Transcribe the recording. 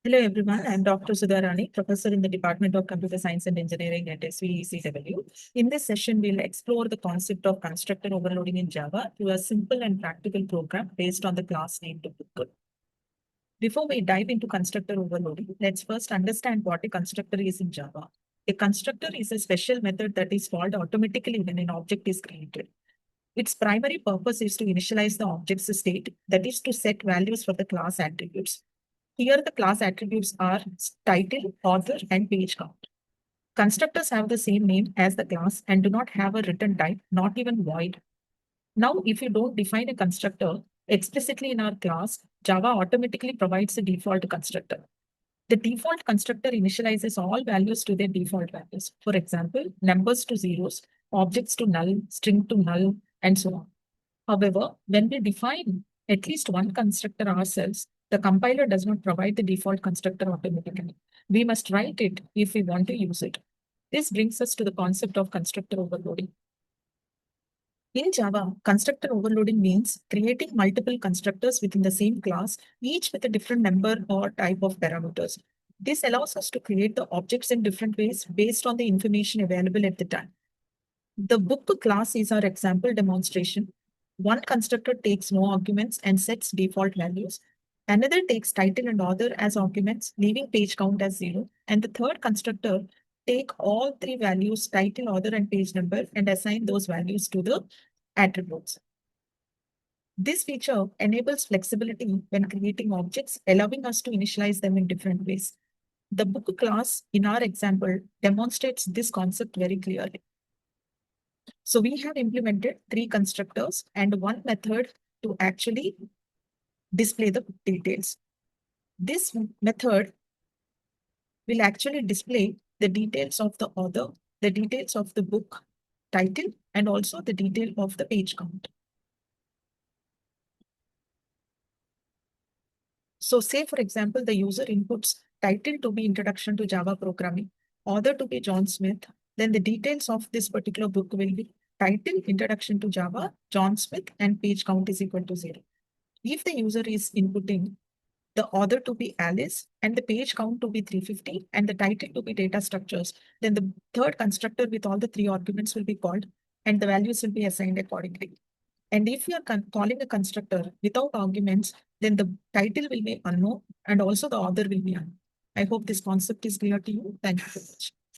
Hello everyone, I'm Dr. Sudharani, professor in the Department of Computer Science and Engineering at SVECW. In this session, we'll explore the concept of constructor overloading in Java through a simple and practical program based on the class named book. Before we dive into constructor overloading, let's first understand what a constructor is in Java. A constructor is a special method that is called automatically when an object is created. Its primary purpose is to initialize the object's state, that is to set values for the class attributes. Here, the class attributes are title, author, and page count. Constructors have the same name as the class and do not have a written type, not even void. Now, if you don't define a constructor explicitly in our class, Java automatically provides a default constructor. The default constructor initializes all values to their default values. For example, numbers to zeros, objects to null, string to null, and so on. However, when we define at least one constructor ourselves, the compiler does not provide the default constructor automatically. We must write it if we want to use it. This brings us to the concept of constructor overloading. In Java, constructor overloading means creating multiple constructors within the same class, each with a different number or type of parameters. This allows us to create the objects in different ways based on the information available at the time. The book class is our example demonstration. One constructor takes no arguments and sets default values. Another takes title and author as arguments, leaving page count as 0. And the third constructor take all three values, title, author, and page number, and assign those values to the attributes. This feature enables flexibility when creating objects, allowing us to initialize them in different ways. The book class in our example demonstrates this concept very clearly. So we have implemented 3 constructors and one method to actually display the details. This method will actually display the details of the author, the details of the book title, and also the detail of the page count. So say, for example, the user inputs title to be Introduction to Java Programming, author to be John Smith, then the details of this particular book will be title, Introduction to Java, John Smith, and page count is equal to 0. If the user is inputting the author to be Alice and the page count to be 350 and the title to be data structures, then the third constructor with all the 3 arguments will be called and the values will be assigned accordingly. And if you are calling a constructor without arguments, then the title will be unknown and also the author will be unknown. I hope this concept is clear to you. Thank you so much.